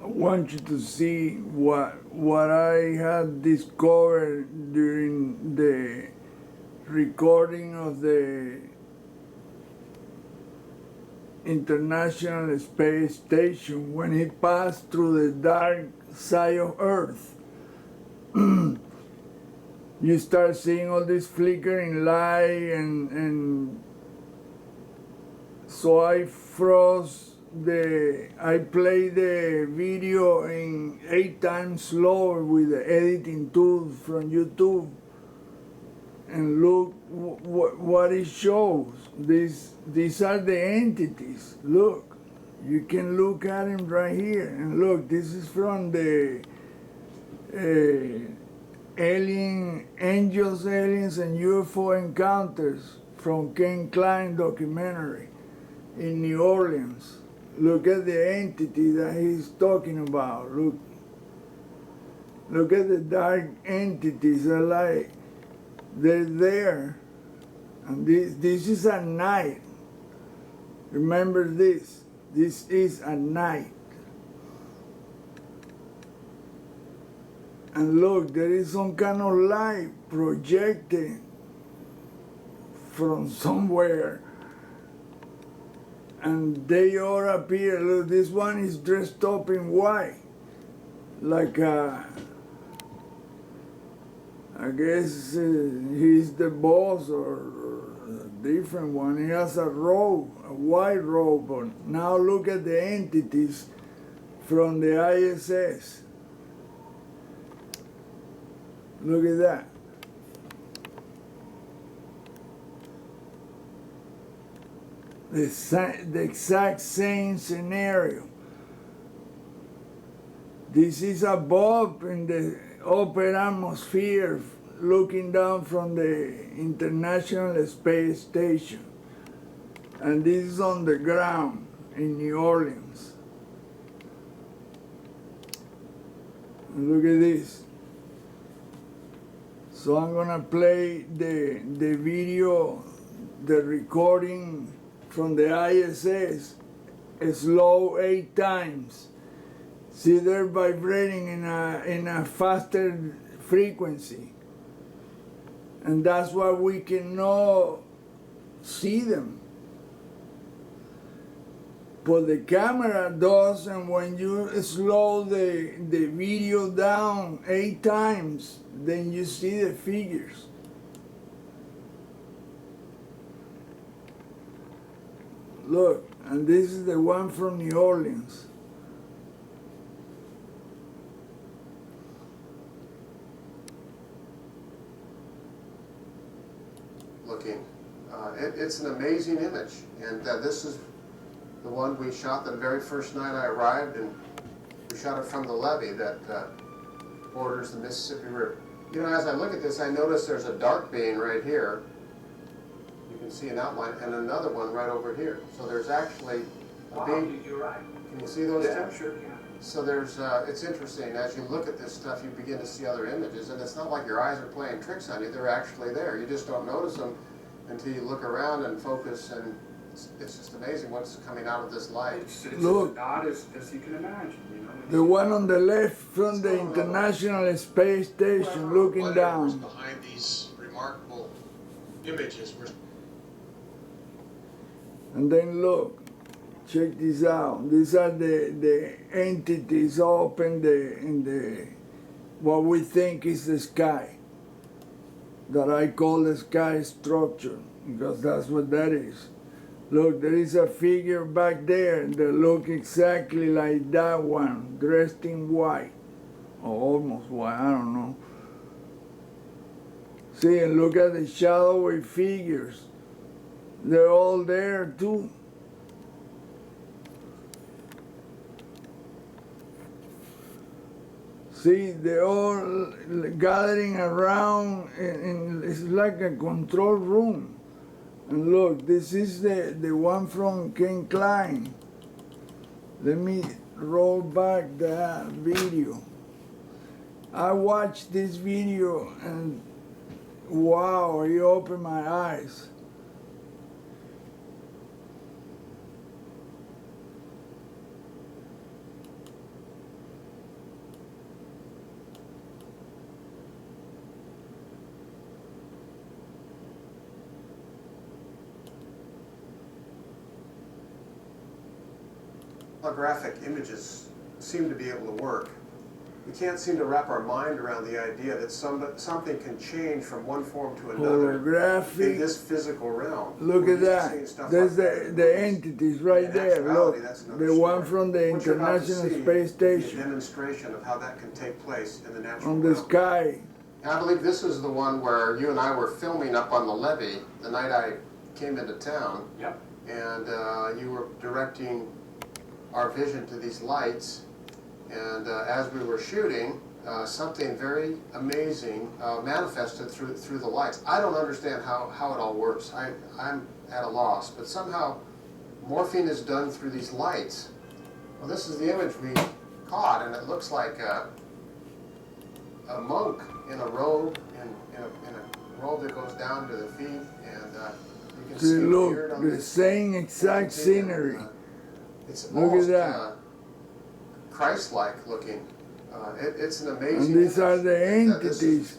I want you to see what I had discovered during the recording of the International Space Station when it passed through the dark side of Earth. You start seeing all this flickering light, and so I played the video in 8 times slower with the editing tools from YouTube, and look what it shows. These are the entities. Look, you can look at them right here, and look, this is from the Angels, Aliens, and UFO Encounters from Ken Kline documentary in New Orleans. Look at the entity that he's talking about. Look at the dark entities. They're there. And this is at night. Remember this. This is at night. And look, there is some kind of light projecting from somewhere. And they all appear. Look, this one is dressed up in white. Like I guess he's the boss or a different one. He has a robe, a white robe on. Now look at the entities from the ISS. Look at that. The exact same scenario. This is above in the upper atmosphere, looking down from the International Space Station. And this is on the ground in New Orleans. And look at this. So I'm gonna play the video, the recording from the ISS, slow 8 times. See, they're vibrating in a faster frequency. And that's why we cannot see them. But the camera does, and when you slow the video down 8 times, then you see the figures. Look, and this is the one from New Orleans. Looking. It's an amazing image, and this is the one we shot the very first night I arrived, and we shot it from the levee that borders the Mississippi River. You know, as I look at this, I notice there's a dark being right here. You can see an outline, and another one right over here. So there's actually a being. You're right. Can you see those Yeah, two? sure can. So there's, it's interesting, as you look at this stuff, you begin to see other images, and it's not like your eyes are playing tricks on you, they're actually there. You just don't notice them until you look around and focus, and it's just amazing what's coming out of this light. It's Look. as odd as you can imagine, you know. The one on the left from the International Space Station, looking Whatever's down. behind these remarkable images. And then look, check this out. These are the entities up in the what we think is the sky, that I call the sky structure, because that's what that is. Look, there is a figure back there that looks exactly like that one, dressed in white, or almost white, I don't know. See, and look at the shadowy figures. They're all there too. See, they're all gathering around, and it's like a control room. And look, this is the one from Ken Kline. Let me roll back that video. I watched this video and wow, it opened my eyes. holographic images seem to be able to work. We can't seem to wrap our mind around the idea that something can change from one form to another in Holographic. this physical realm. Look We're at used to that. seeing stuff There's like that in the movies. entities right In there. actuality, Look, that's another the one story. from the What you're about to International see Space is a Station demonstration of how that can take place in the natural on the realm. sky. And I believe this is the one where you and I were filming up on the levee the night I came into town, Yep. and you were directing our vision to these lights. And as we were shooting, something very amazing manifested through the lights. I don't understand how it all works. I'm at a loss, but somehow morphing is done through these lights. Well, this is the image we caught, and it looks like a monk in a robe, in a robe that goes down to the feet, and you can see See, the look, beard on the this same exact entity, and, scenery. it's Look at almost that. Christ-like looking. It's an amazing And these are image. the And, this is entities.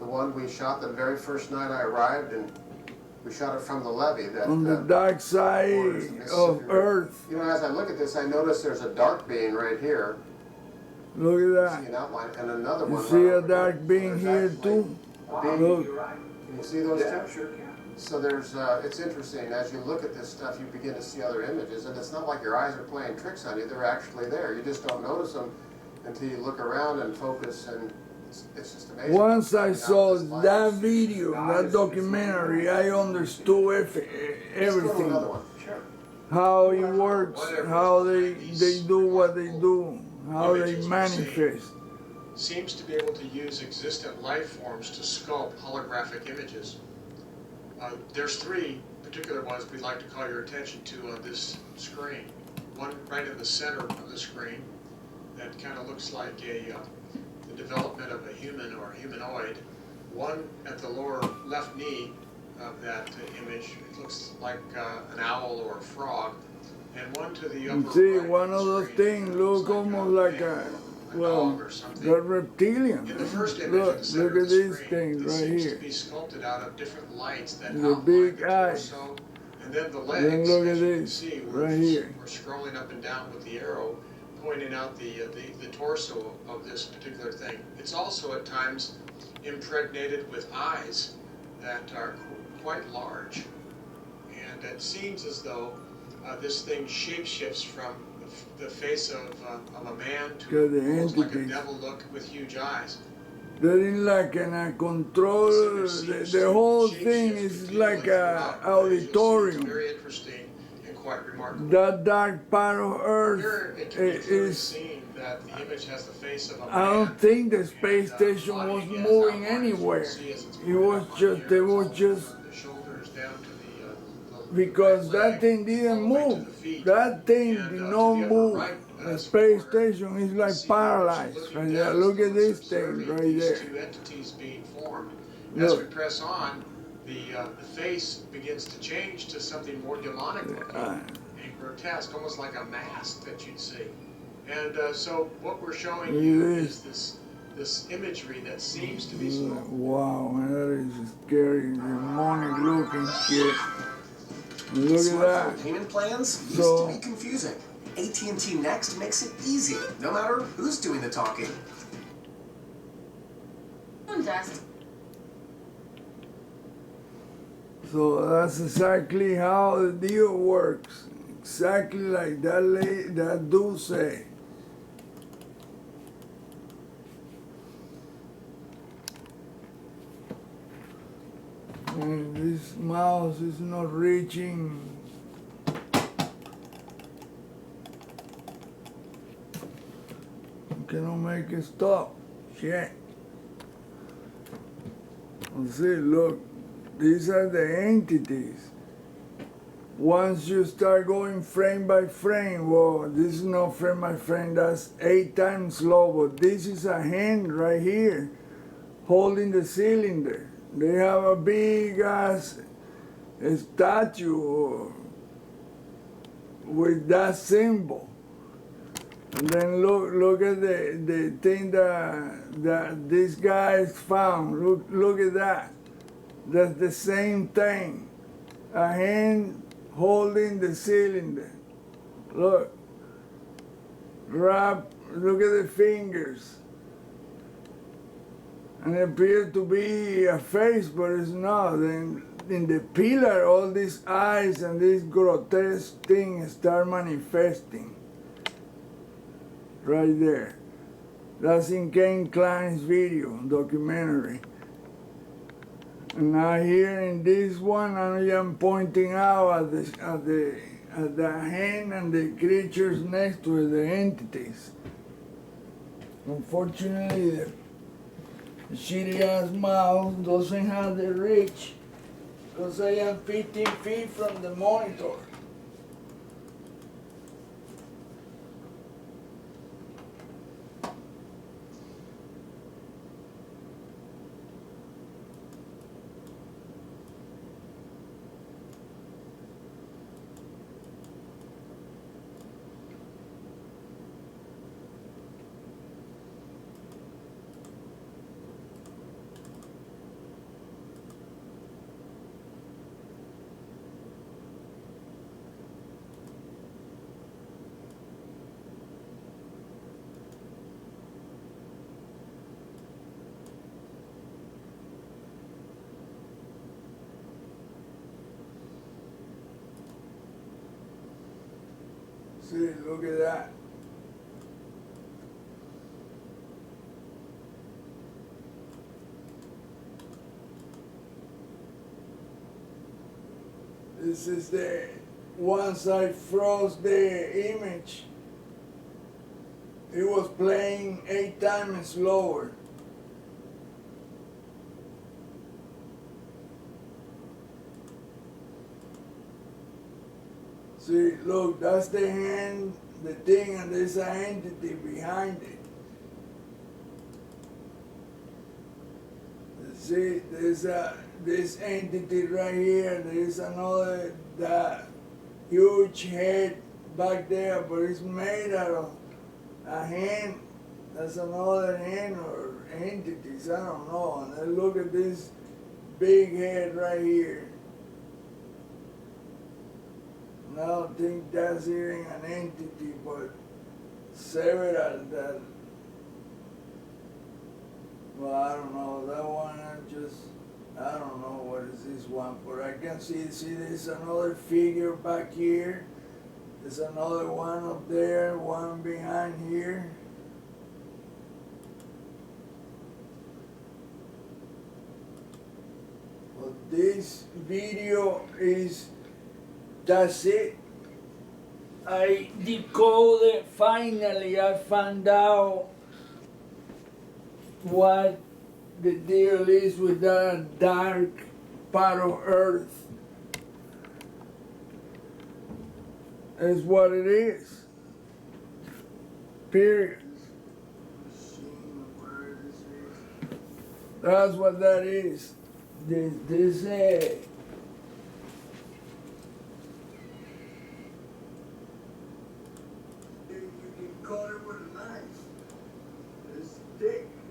the one we shot the very first night I arrived, and we shot it from the levee. That On the dark borders side the of Mississippi River. Earth. You know, as I look at this, I notice there's a dark being right here. Look You at see that. an outline, and another You one. see right a over dark here. being There's here actually too? a being. Look. You're right. Can you see those Yeah, two? sure can. So there's, it's interesting, as you look at this stuff, you begin to see other images, and it's not like your eyes are playing tricks on you, they're actually there. You just don't notice them until you look around and focus, and it's just amazing. Once I How saw this light- that video, that documentary, I understood Let's go to everything. another one. Sure. How it works, how they do what they do, how they Images we see. manifest. Seems to be able to use existent life forms to sculpt holographic images. There's three particular ones we'd like to call your attention to on this screen. One right in the center of the screen that kind of looks like the development of a human or humanoid. One at the lower left knee of that image, it looks like an owl or a frog. And one to the upper See, right one the of those screen, things it look looks almost like a, well, dog or something. the reptilian. In the first image Look, at the center look of at the this screen, thing it right seems here. to be sculpted out of different lights that The outline big the eyes. torso, and then the Then legs. look as at you can this, see, right here. we're scrolling up and down with the arrow, pointing out the torso of this particular thing. It's also at times impregnated with eyes that are quite large, and it seems as though this thing shapeshifts from the face of a man Got to the almost like a entities. devil look with huge eyes. They're in like a control, the whole thing is like a auditorium. Very interesting and quite remarkable. That dark part of Here Earth it can be clearly is, seen that the image has the face of a man. I don't think the space and, station body was is moving outlined, as you can anywhere. see, as it's It pointed was up on just, here. they It's was all just, from the shoulders down to the because right that leg, thing all didn't the way to move. the feet. That thing And, did to not the upper move. right, The as space corner, station is you like see paralyzed looking right down there. as Look though at it's this thing observing right these there. two entities being formed. Look. As we press on, the face begins to change to something more demonic looking and grotesque, almost like a mask that you'd see. And so what we're showing Look you at is this imagery that seems to be sculpted. Wow, man, that is scary, demonic looking shit. Look at Smartphone that. payment plans used So- to be confusing. AT&T Next makes it easy, no matter who's doing the talking. Dust. So that's exactly how the deal works. Exactly like that dude say. And this mouse is not reaching. Cannot make it stop. Shit. See, look, these are the entities. Once you start going frame by frame, well, this is not frame by frame, that's 8 times slow, but this is a hand right here holding the cylinder. They have a big ass statue with that symbol. And then look at the thing that these guys found. Look at that. That's the same thing. A hand holding the cylinder. Look. Look at the fingers. And it appears to be a face, but it's not. And in the pillar, all these eyes and this grotesque thing start manifesting. Right there. That's in Ken Kline's video, documentary. And now here in this one, I am pointing out at the hand and the creatures next to it, the entities. Unfortunately, the shitty ass mouse doesn't have the reach because I am 15 feet from the monitor. See, look at that. This is the, once I froze the image, it was playing 8 times slower. See, look, that's the hand, the thing, and there's an entity behind it. See, there's this entity right here, there's another, that huge head back there, but it's made out of a hand. That's another hand or entities, I don't know. And then look at this big head right here. I don't think that's even an entity, but several that, well, I don't know, that one I don't know what is this one, but I can see there's another figure back here, there's another one up there, one behind here. But this video is, that's it. I decoded, finally I found out what the deal is with that dark part of Earth. Is what it is. Period. That's what that is. This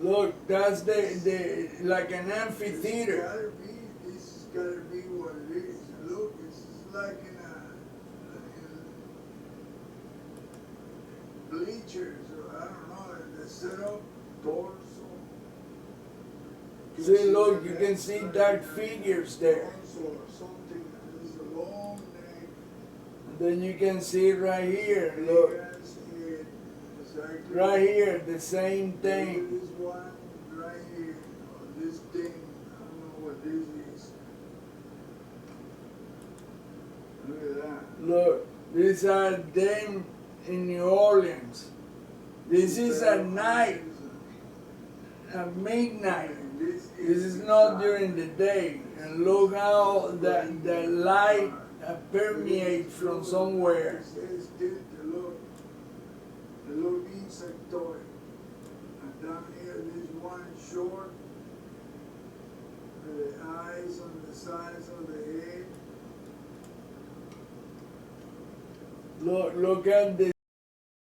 look, that's the like an amphitheater. This has gotta be what it is. Look, it's like in bleachers, or I don't know, the setup, torso. See, look, you can see dark figures there. Or something. There's a long neck. And then you can see right here, look. Right here, the same thing. This one right here, or this thing, I don't know what this is. Look at that. Look, these are them in New Orleans. This is at night, at midnight. This is not during the day. And look how the light permeates from somewhere. The little insectoid. And down here, there's one short, with the eyes on the sides of the head. Look at the